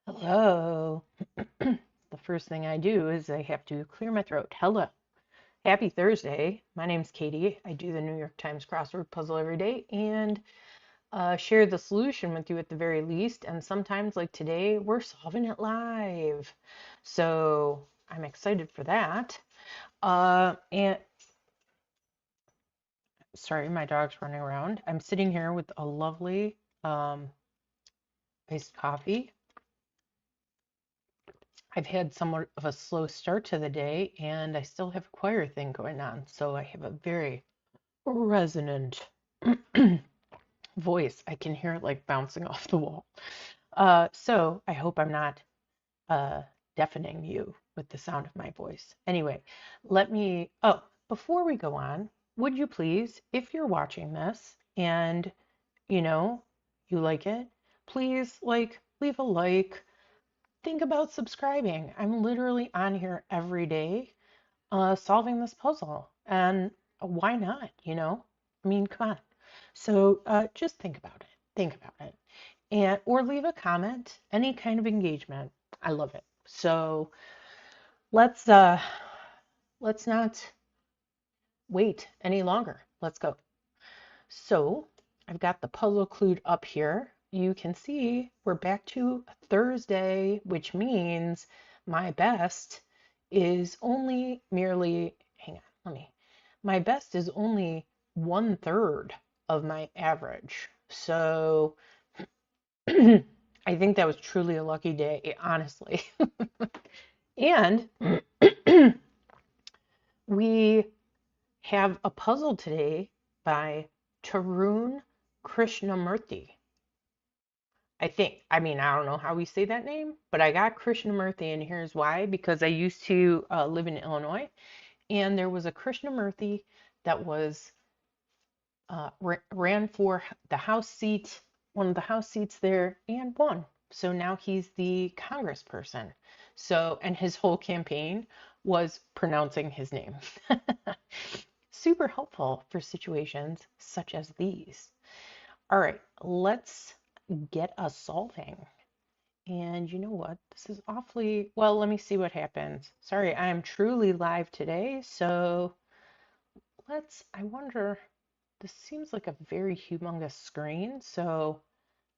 Hello. The first thing I do is I have to clear my throat. Hello. Happy Thursday. My name's Katie. I do the New York Times crossword puzzle every day and share the solution with you at the very least. And sometimes, like today, we're solving it live. So I'm excited for that. And sorry, my dog's running around. I'm sitting here with a lovely iced coffee. I've had somewhat of a slow start to the day, and I still have a choir thing going on, so I have a very resonant voice. I can hear it like bouncing off the wall. So I hope I'm not uh, deafening you with the sound of my voice. Anyway, before we go on, would you please, if you're watching this and you know you like it, please leave a like, think about subscribing. I'm literally on here every day solving this puzzle. And why not, I mean, come on. So just think about it. Think about it. And or leave a comment, any kind of engagement. I love it. So let's uh let's not wait any longer. Let's go. So I've got the puzzle clued up here. You can see we're back to Thursday, which means my best is only merely, hang on, my best is only 1/3 of my average. So I think that was truly a lucky day, honestly. And we have a puzzle today by Tarun Krishnamurti. I think. I mean, I don't know how we say that name, but I got Krishnamurti, and here's why. Because I used to live in Illinois, and there was a Krishnamurti that was ran for the House seat, one of the House seats there, and won. So now he's the congressperson. So, and his whole campaign was pronouncing his name. Super helpful for situations such as these. All right, let's get us solving. And you know what? This is awfully, well, let me see what happens. Sorry, I am truly live today. So I wonder, this seems like a very humongous screen. So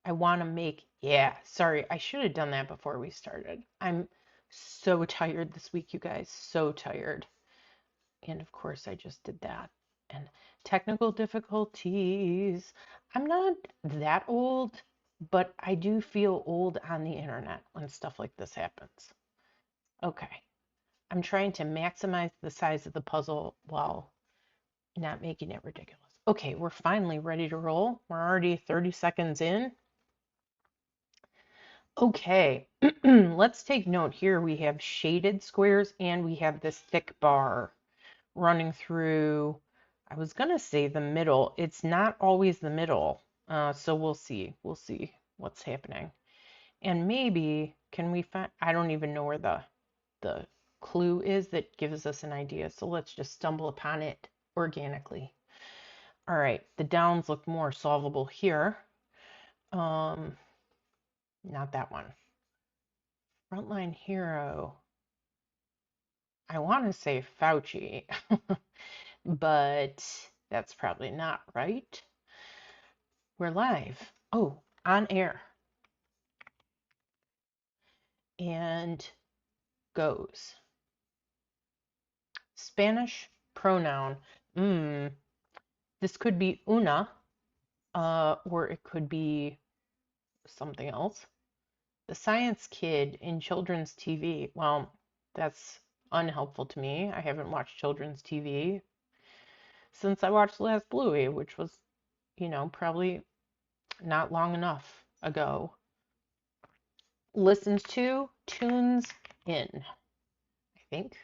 I want to yeah, sorry, I should have done that before we started. I'm so tired this week, you guys, so tired. And of course, I just did that. And technical difficulties. I'm not that old, but I do feel old on the internet when stuff like this happens. Okay. I'm trying to maximize the size of the puzzle while not making it ridiculous. Okay, we're finally ready to roll. We're already 30 seconds in. Okay, let's take note here. We have shaded squares and we have this thick bar running through, I was gonna say the middle. It's not always the middle. So we'll see. We'll see what's happening. And maybe can we find, I don't even know where the clue is that gives us an idea. So let's just stumble upon it organically. All right, the downs look more solvable here. Um, Not that one. Frontline hero. I want to say Fauci, but that's probably not right. We're live. Oh, on air. And goes. Spanish pronoun. This could be una, or it could be something else. The science kid in children's TV. Well, that's unhelpful to me. I haven't watched children's TV since I watched Last Bluey, which was, probably not long enough ago. Listens to, tunes in, I think.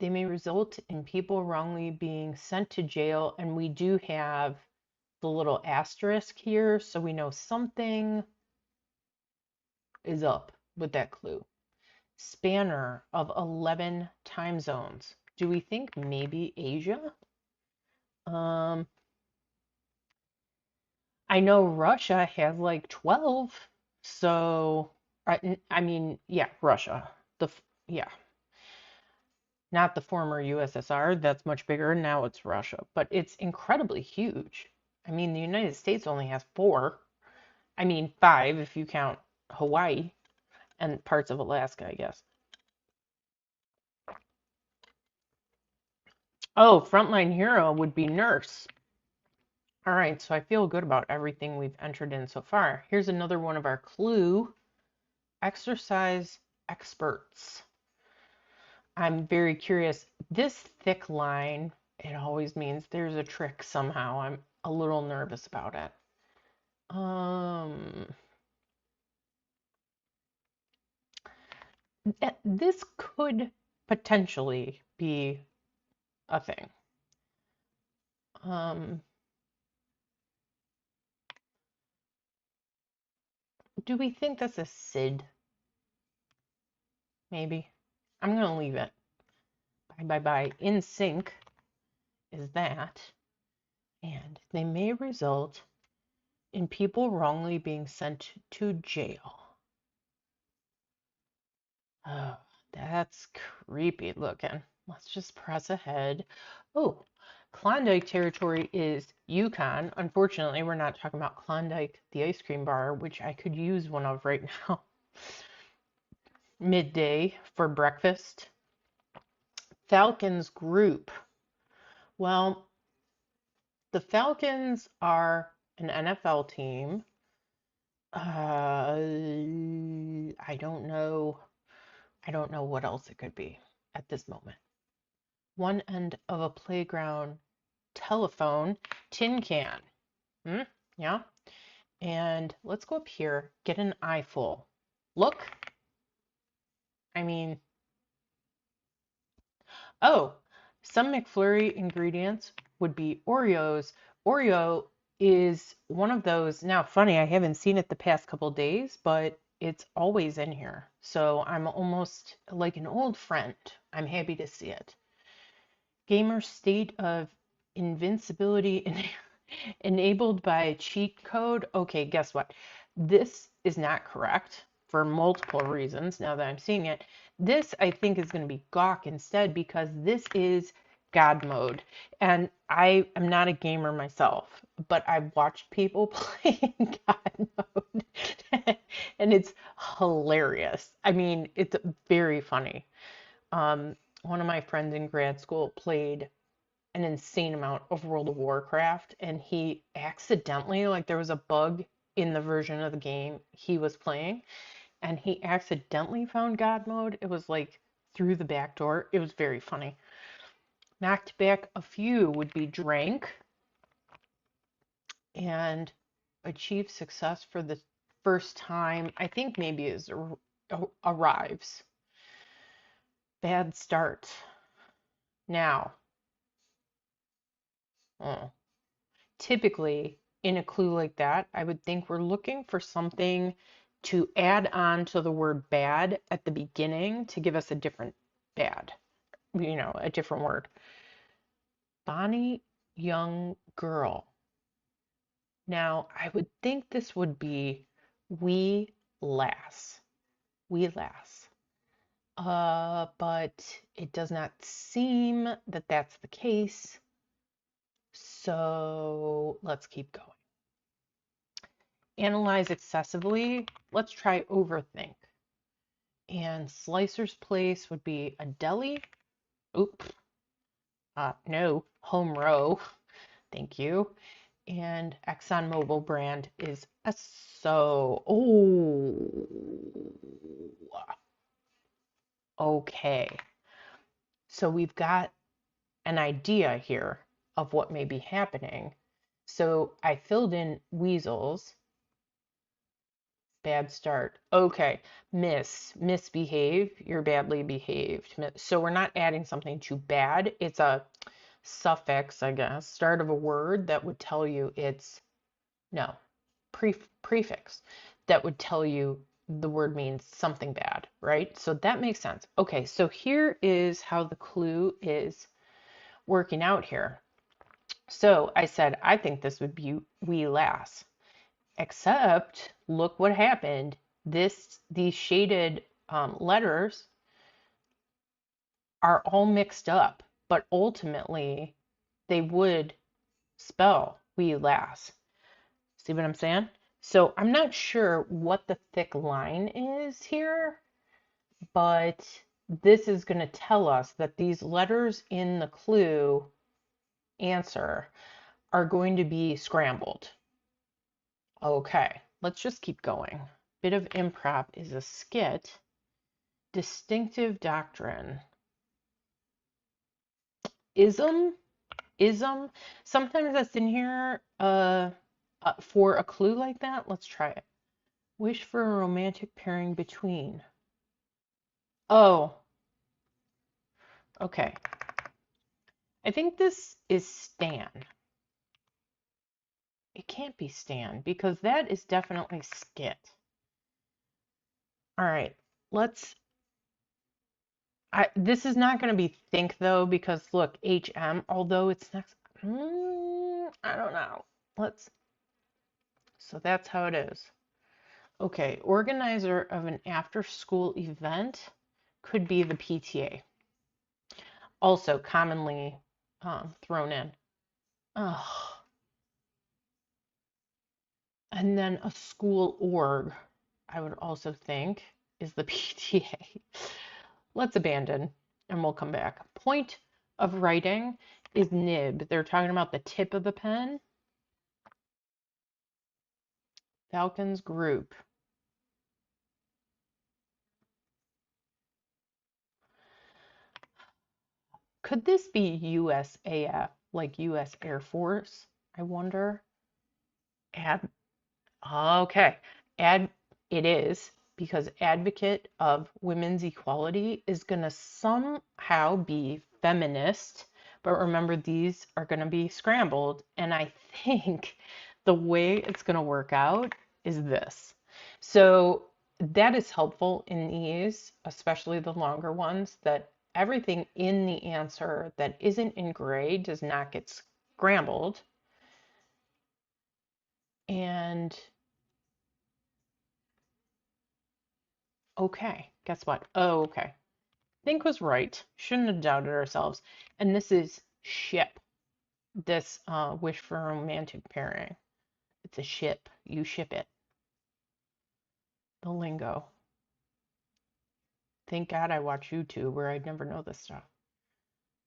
They may result in people wrongly being sent to jail, and we do have the little asterisk here, so we know something is up with that clue. Spanner of 11 time zones. Do we think maybe Asia? I know Russia has like 12, so I mean, yeah, Russia. Yeah, not the former USSR. That's much bigger. Now it's Russia, but it's incredibly huge. I mean, the United States only has four. I mean, five if you count Hawaii and parts of Alaska, I guess. Oh, frontline hero would be nurse. All right, so I feel good about everything we've entered in so far. Here's another one of our clue exercise experts. I'm very curious. This thick line, it always means there's a trick somehow. I'm a little nervous about it. Um, this could potentially be a thing. Um, do we think that's a Sid? Maybe. I'm gonna leave it. Bye bye bye. In sync is that, and they may result in people wrongly being sent to jail. Oh, that's creepy looking. Let's just press ahead. Oh, Klondike territory is Yukon. Unfortunately, we're not talking about Klondike, the ice cream bar, which I could use one of right now. Midday for breakfast. Falcons group. Well, the Falcons are an NFL team. I don't know. I don't know what else it could be at this moment. One end of a playground telephone tin can. Hmm? Yeah. And let's go up here, get an eyeful. Look. I mean, oh, some McFlurry ingredients would be Oreos. Oreo is one of those. Now, funny, I haven't seen it the past couple days, but it's always in here. So I'm almost like an old friend. I'm happy to see it. Gamer state of invincibility enabled by cheat code. Okay, guess what? This is not correct for multiple reasons now that I'm seeing it. This, I think, is going to be Gawk instead because this is God mode. And I am not a gamer myself, but I've watched people playing God mode and it's hilarious. I mean, it's very funny. One of my friends in grad school played an insane amount of World of Warcraft, and he accidentally, like, there was a bug in the version of the game he was playing, and he accidentally found God mode. It was like through the back door. It was very funny. Knocked back a few would be drank and achieve success for the first time. I think maybe is arrives. Bad start. Now, oh, typically in a clue like that, I would think we're looking for something to add on to the word bad at the beginning to give us a different bad, a different word. Bonnie young girl. Now, I would think this would be wee lass. Wee lass. But it does not seem that that's the case. So let's keep going. Analyze excessively. Let's try overthink. And Slicer's place would be a deli. Oop. No, home row. Thank you. And ExxonMobil brand is Esso. Oh, okay. So we've got an idea here of what may be happening. So I filled in weasels. Bad start. Okay. Misbehave. You're badly behaved. So we're not adding something to bad. It's a suffix, I guess, start of a word that would tell you it's, no, prefix that would tell you the word means something bad, right? So that makes sense. Okay, so here is how the clue is working out here. So I said, I think this would be wee lass. Except, look what happened. these shaded letters are all mixed up, but ultimately they would spell we lass. See what I'm saying? So I'm not sure what the thick line is here, but this is going to tell us that these letters in the clue answer are going to be scrambled. Okay, let's just keep going. Bit of improv is a skit. Distinctive doctrine. Ism? Ism? Sometimes that's in here for a clue like that. Let's try it. Wish for a romantic pairing between. Oh, okay. I think this is Stan. It can't be Stan because that is definitely skit. All right, let's. This is not going to be think though because look, HM. Although it's next. I don't know. Let's. So that's how it is. Okay, organizer of an after-school event could be the PTA. Also commonly thrown in. Oh, and then a school org, I would also think, is the PTA. Let's abandon and we'll come back. Point of writing is nib. They're talking about the tip of the pen. Falcons group. Could this be USAF, like US Air Force? I wonder. Ad Okay. Ad it is because advocate of women's equality is going to somehow be feminist, but remember these are going to be scrambled, and I think the way it's going to work out is this. So that is helpful in these, especially the longer ones, that everything in the answer that isn't in gray does not get scrambled. And okay, guess what? Oh, okay. Think was right. Shouldn't have doubted ourselves. And this is ship. This wish for a romantic pairing. It's a ship. You ship it. The lingo. Thank God I watch YouTube where I'd never know this stuff.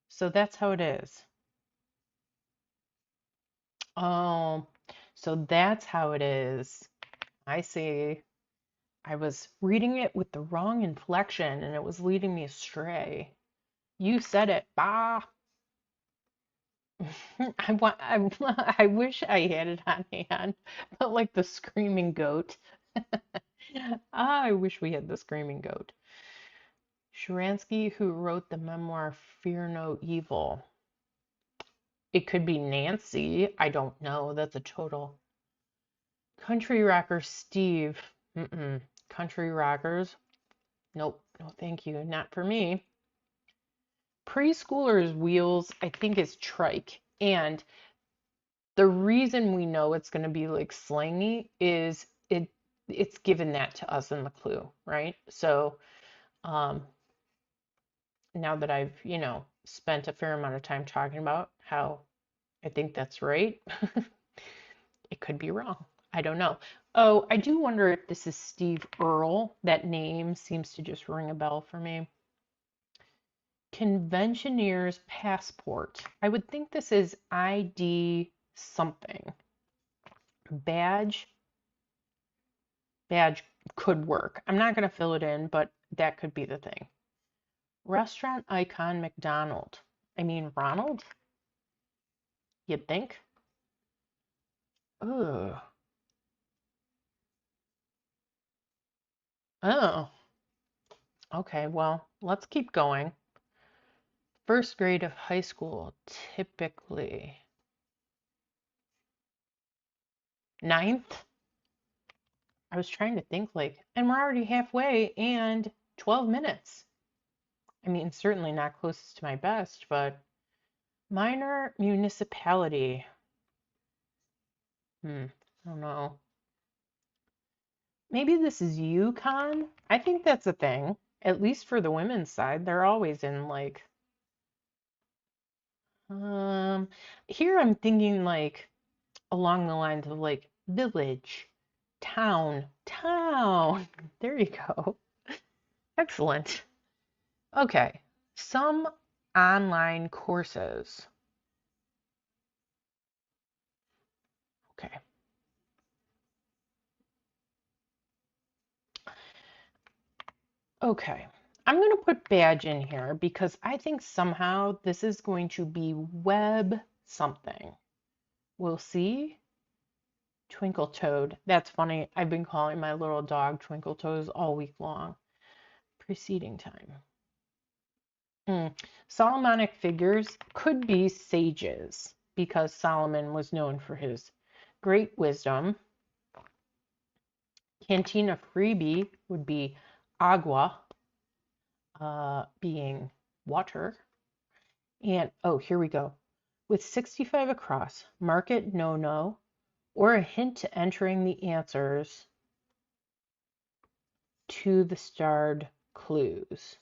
So that's how it is. Oh, so that's how it is. I see. I was reading it with the wrong inflection and it was leading me astray. You said it. Bah. I wish I had it on hand, but like the screaming goat. I wish we had the screaming goat. Sharansky, who wrote the memoir Fear No Evil. It could be Nancy. I don't know. That's a total. Country rocker Steve. Country rockers. Nope. No, thank you. Not for me. Preschoolers' wheels, I think, is trike. And the reason we know it's going to be like slangy is it's given that to us in the clue, right? So um, now that I've, spent a fair amount of time talking about how I think that's right, it could be wrong. I don't know. Oh, I do wonder if this is Steve Earle. That name seems to just ring a bell for me. Conventioneer's passport. I would think this is ID something. Badge. Badge could work. I'm not going to fill it in, but that could be the thing. Restaurant icon McDonald. I mean, Ronald? You'd think? Ugh. Oh. Okay, well, let's keep going. First grade of high school, typically. Ninth? I was trying to think and we're already halfway and 12 minutes. I mean, certainly not closest to my best, but minor municipality. I don't know. Maybe this is Yukon. I think that's a thing. At least for the women's side, they're always in like um here I'm thinking like along the lines of like village, town, town. There you go. Excellent. Okay. Some online courses. Okay. Okay. I'm going to put badge in here because I think somehow this is going to be web something. We'll see. Twinkle Toad. That's funny. I've been calling my little dog Twinkle Toes all week long. Preceding time. Solomonic figures could be sages because Solomon was known for his great wisdom. Cantina freebie would be agua, being water. And oh, here we go. With 65 across, mark it no, or a hint to entering the answers to the starred clues.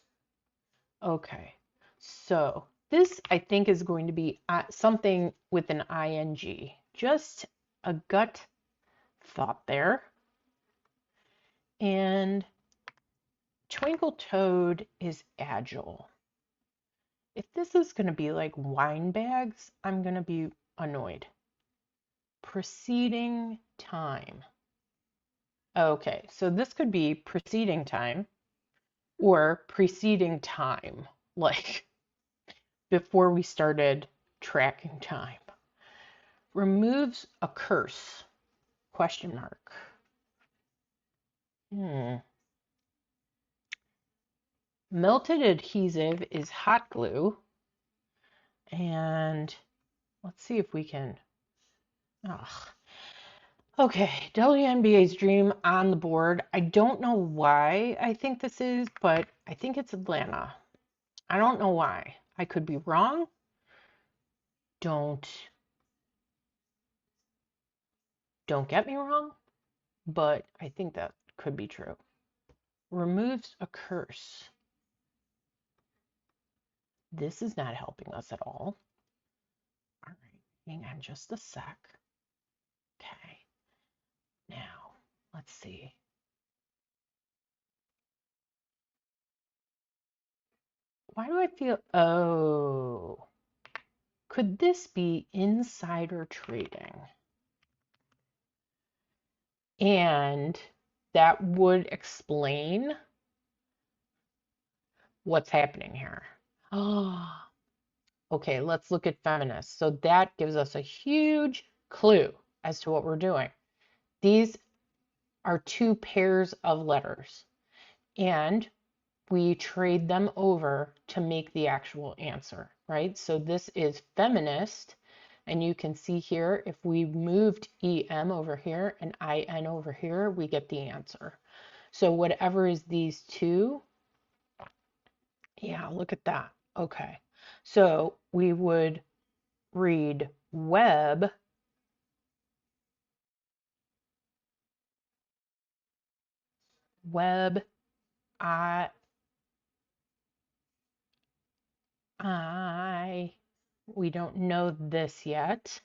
Okay, so this I think is going to be something with an ing. Just a gut thought there. And Twinkle Toad is agile. If this is going to be like wine bags, I'm going to be annoyed. Preceding time. Okay, so this could be preceding time or preceding time, like before we started tracking time. Removes a curse, question mark. Melted adhesive is hot glue. And let's see if we can, ugh. Okay, WNBA's dream on the board. I don't know why I think this is, but I think it's Atlanta. I don't know why. I could be wrong. Don't get me wrong, but I think that could be true. Removes a curse. This is not helping us at all. All right, hang on just a sec. Okay. Now, let's see. Why do I feel, oh, could this be insider trading? And that would explain what's happening here. Oh, okay, let's look at feminists. So that gives us a huge clue as to what we're doing. These are two pairs of letters, and we trade them over to make the actual answer, right? So this is feminist, and you can see here, if we moved EM over here and IN over here, we get the answer. So whatever is these two, yeah, look at that. Okay, so we would read web, I, we don't know this yet.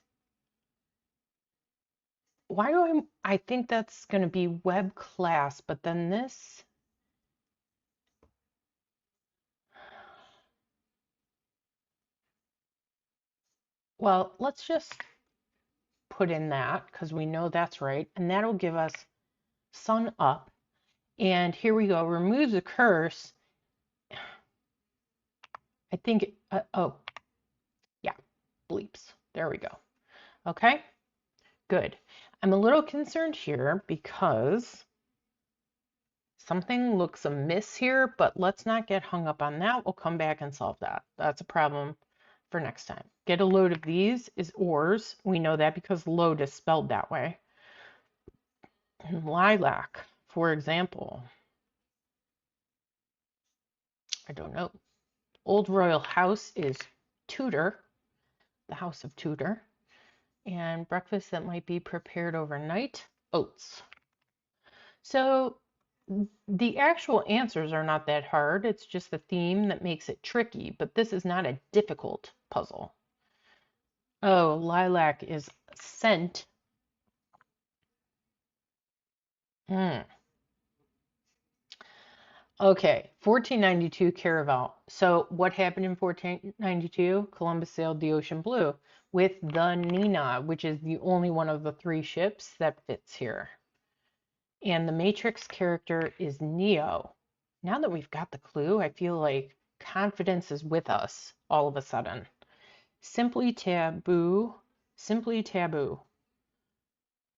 Why do I think that's going to be web class, but then this, well, let's just put in that because we know that's right. And that'll give us sun up. And here we go, removes a curse. I think, oh, yeah, bleeps. There we go. Okay, good. I'm a little concerned here because something looks amiss here, but let's not get hung up on that. We'll come back and solve that. That's a problem for next time. Get a load of these is oars. We know that because load is spelled that way. And lilac, for example. I don't know. Old Royal House is Tudor, the House of Tudor. And breakfast that might be prepared overnight, oats. So the actual answers are not that hard. It's just the theme that makes it tricky, but this is not a difficult puzzle. Oh, lilac is scent. Hmm. Okay, 1492 Caravel. So what happened in 1492? Columbus sailed the ocean blue with the Nina, which is the only one of the three ships that fits here. And the Matrix character is Neo. Now that we've got the clue, I feel like confidence is with us all of a sudden. Simply taboo, simply taboo.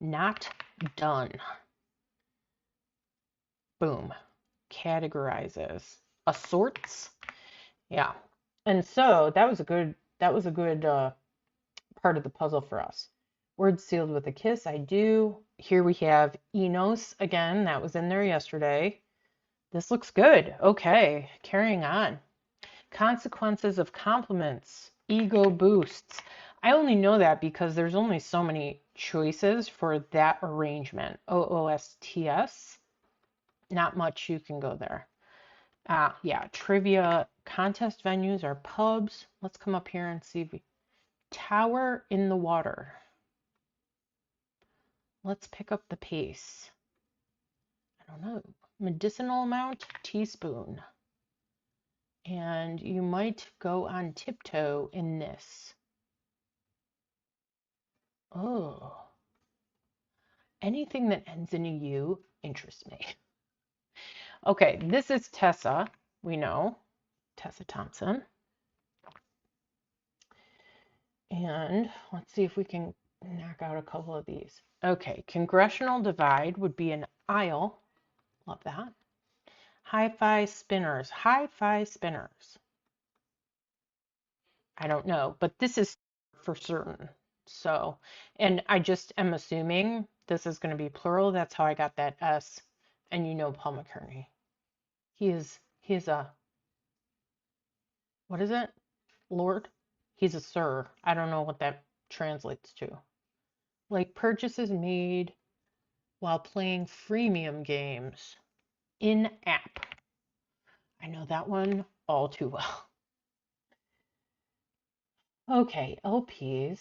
Not done. Boom. Categorizes. Assorts. Yeah. And so that was a good part of the puzzle for us. Words sealed with a kiss, I do. Here we have Enos again. That was in there yesterday. This looks good. Okay, carrying on. Consequences of compliments, ego boosts. I only know that because there's only so many choices for that arrangement. OOSTS. Not much you can go there. Yeah, trivia contest venues are pubs. Let's come up here and see if we tower in the water. Let's pick up the pace. I don't know. Medicinal amount, teaspoon. And you might go on tiptoe in this. Oh, anything that ends in a U interests me. Okay, this is Tessa. We know Tessa Thompson. And let's see if we can knock out a couple of these. Okay, congressional divide would be an aisle. Love that. Hi-fi spinners. Hi-fi spinners. I don't know, but this is for certain. So, and I just am assuming this is going to be plural. That's how I got that S. And you know Paul McCartney. He is a, what is it? Lord? He's a sir. I don't know what that translates to. Like purchases made while playing freemium games in app. I know that one all too well. Okay, LPs.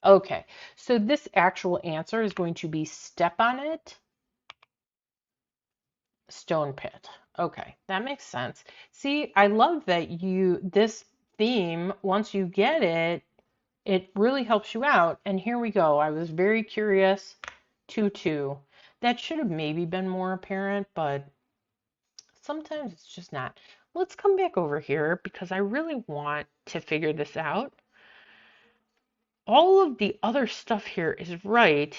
Okay, so this actual answer is going to be step on it, stone pit. Okay, that makes sense. See, I love that this theme, once you get it, it really helps you out. And here we go. I was very curious. 2-2. That should have maybe been more apparent, but sometimes it's just not. Let's come back over here because I really want to figure this out. All of the other stuff here is right,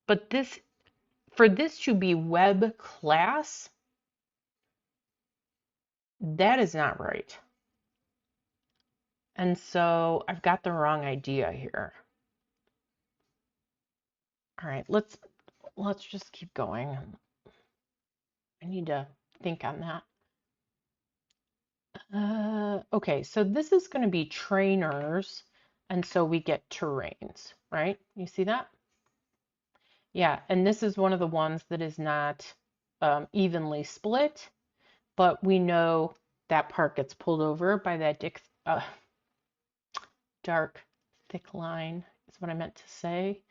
but for this to be web class, that is not right. And so I've got the wrong idea here. All right, let's just keep going. I need to think on that. Okay, so this is going to be trainers, and so we get terrains, right? You see that? Yeah, and this is one of the ones that is not evenly split, but we know that part gets pulled over by that dark, thick line, is what I meant to say.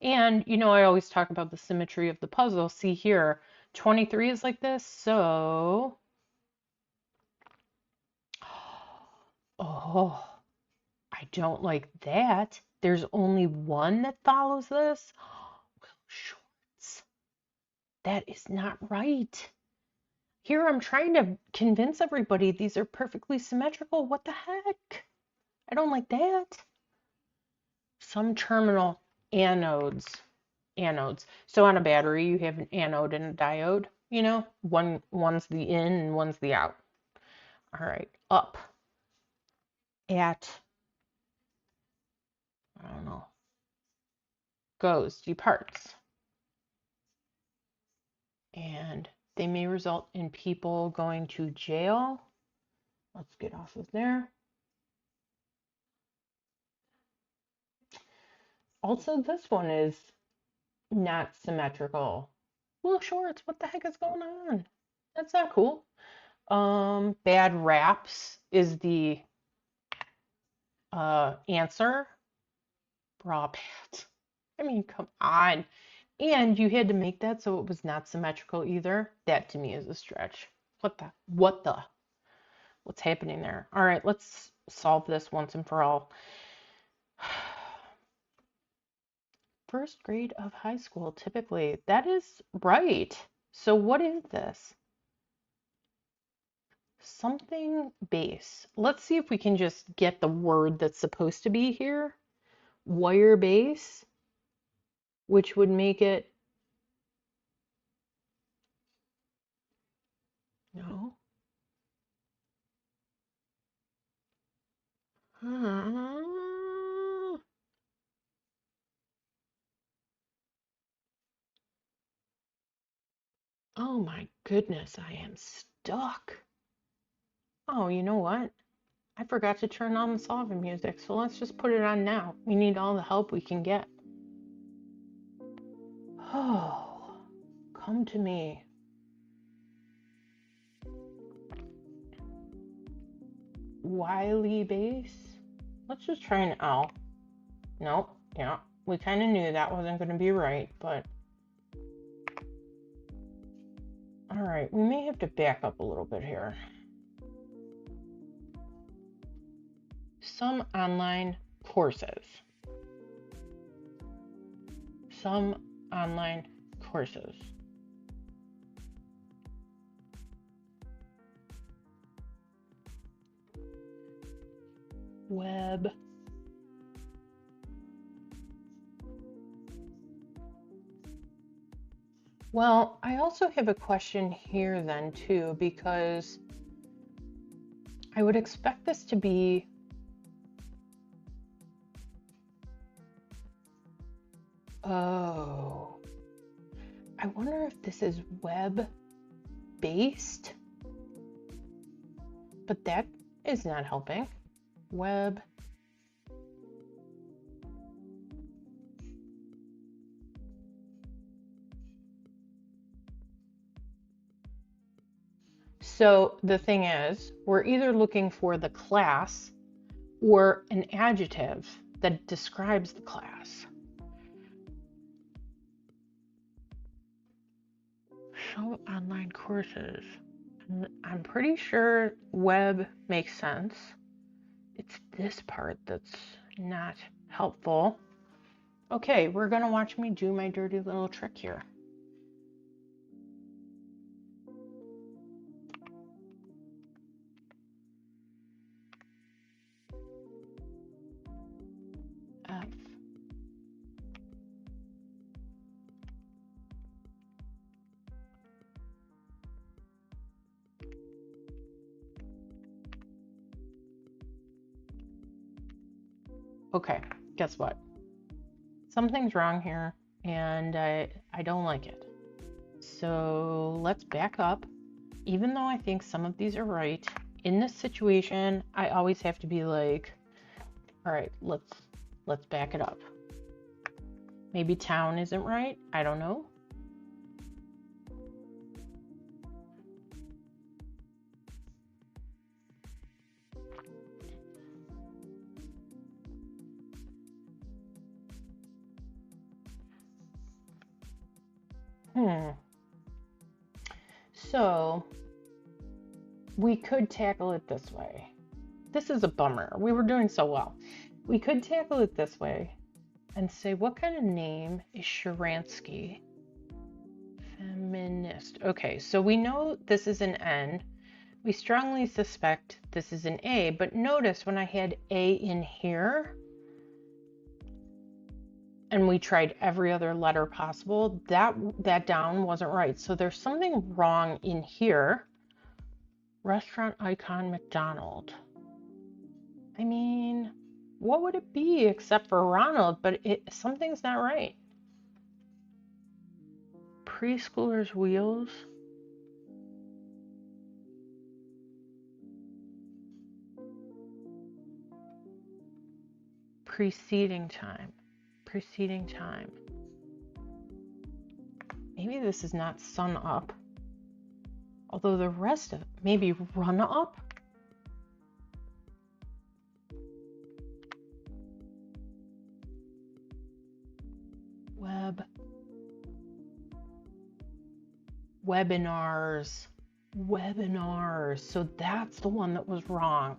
And, I always talk about the symmetry of the puzzle. See here, 23 is like this, so... Oh, I don't like that. There's only one that follows this. Will Shorts. That is not right. Here I'm trying to convince everybody these are perfectly symmetrical. What the heck? I don't like that. Some terminal anodes. Anodes. So on a battery, you have an anode and a diode. One's the in and one's the out. All right, up at, I don't know, goes, departs. And they may result in people going to jail. Let's get off of there. Also, this one is Not symmetrical. Little shorts, what the heck is going on? That's not cool. Bad raps is the answer. Bra pants. I mean, come on. And you had to make that so it was not symmetrical either. That to me is a stretch. What's happening there? All right, let's solve this once and for all. First grade of high school, typically. That is right. So what is this? Something base. Let's see if we can just get the word that's supposed to be here. Wire base, which would make it, no. Oh my goodness, I am stuck. Oh, you know what? I forgot to turn on the solving music, so let's just put it on now. We need all the help we can get. Oh, come to me. Wily base. Let's just try an L. Nope, yeah, we kind of knew that wasn't going to be right, but all right, we may have to back up a little bit here. Some online courses. Some online courses. Web. Well, I also have a question here then too, because I would expect this to be oh, I wonder if this is web based, but that is not helping. Web. So the thing is, we're either looking for the class or an adjective that describes the class. So online courses. I'm pretty sure web makes sense. It's this part that's not helpful. Okay, we're gonna watch me do my dirty little trick here. F. Okay, guess what? Something's wrong here, and I don't like it. So let's back up. Even though I think some of these are right, in this situation, I always have to be like, all right, let's back it up. Maybe town isn't right. I don't know. So we could tackle it this way. This is a bummer. We were doing so well. We could tackle it this way and say, what kind of name is Sharansky? Feminist. Okay, so we know this is an N. We strongly suspect this is an A, but notice when I had A in here and we tried every other letter possible, that down wasn't right. So there's something wrong in here. Restaurant icon McDonald. I mean, what would it be except for Ronald? But something's not right. Preschooler's wheels. Preceding time. Preceding time. maybe this is not sun up. Although the rest of it, maybe run up. Webinars. So that's the one that was wrong.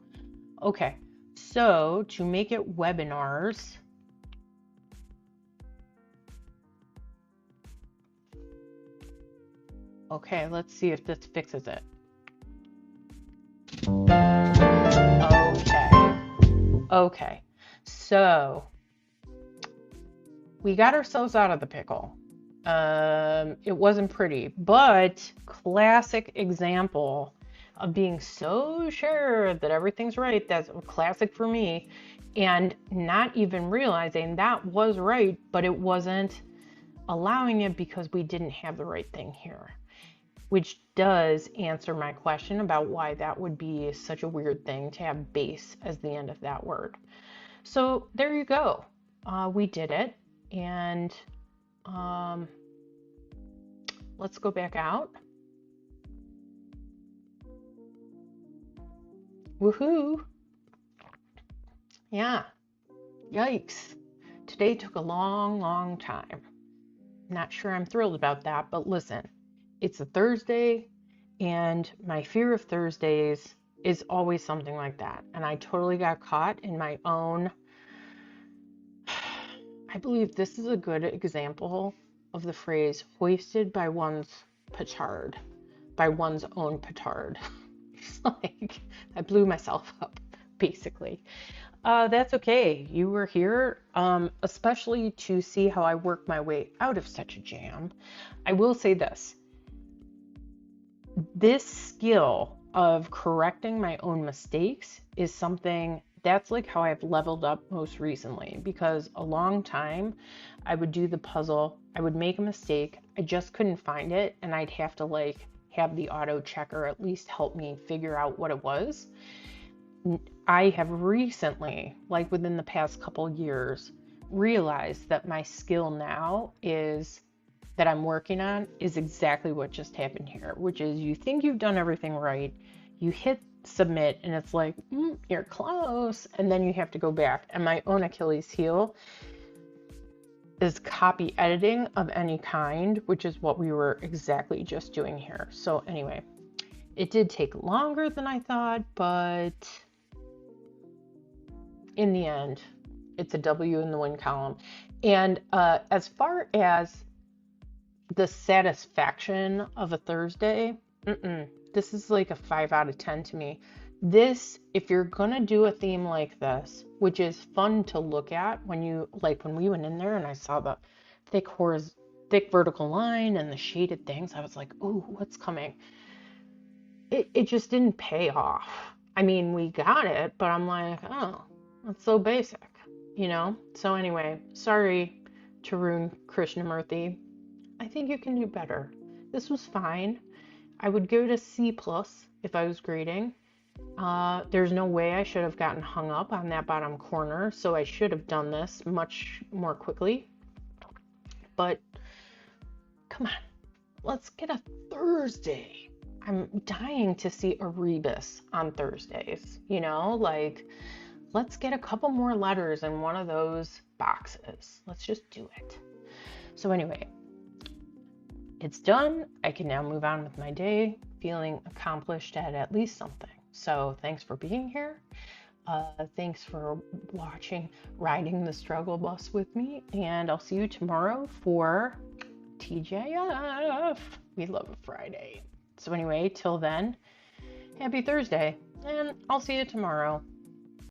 Okay, so to make it webinars, okay, let's see if this fixes it. Okay, so we got ourselves out of the pickle. It wasn't pretty, but classic example of being so sure that everything's right. That's classic for me, and not even realizing that was right, but it wasn't allowing it because we didn't have the right thing here, which does answer my question about why that would be such a weird thing to have base as the end of that word. So there you go. We did it, and let's go back out. Woohoo! Yeah. Yikes. Today took a long time. Not sure I'm thrilled about that, but listen, it's a Thursday, and my fear of Thursdays is always something like that. And I totally got caught in my own. I believe this is a good example of the phrase hoisted by one's petard, by one's own petard. It's like I blew myself up, basically. That's okay. You were here, especially to see how I work my way out of such a jam. I will say this. This skill of correcting my own mistakes is something that's like how I've leveled up most recently, because a long time I would do the puzzle, I would make a mistake, I just couldn't find it, and I'd have to like have the auto checker at least help me figure out what it was. I have recently, like within the past couple years, realized that my skill now is that I'm working on is exactly what just happened here, which is you think you've done everything right, you hit submit, and it's like, you're close, and then you have to go back. And my own Achilles heel is copy editing of any kind, which is what we were exactly just doing here. So anyway, it did take longer than I thought, but in the end, it's a W in the win column. And as far as the satisfaction of a Thursday, this is like a 5 out of 10 to me. This, if you're gonna do a theme like this, which is fun to look at, when you, like when we went in there and I saw the thick vertical line and the shaded things, I was like, ooh, what's coming? It just didn't pay off. I mean, we got it, but I'm like, oh, that's so basic, you know? So anyway, sorry, Tarun Krishnamurthy. I think you can do better. This was fine. I would go to C+ if I was grading. There's no way I should have gotten hung up on that bottom corner, so I should have done this much more quickly. But come on, let's get a Thursday. I'm dying to see a rebus on Thursdays, you know, like let's get a couple more letters in one of those boxes. Let's just do it. So anyway, it's done. I can now move on with my day, feeling accomplished at least something. So thanks for being here. Thanks for watching, riding the struggle bus with me. And I'll see you tomorrow for TJF. We love a Friday. So anyway, till then, happy Thursday. And I'll see you tomorrow.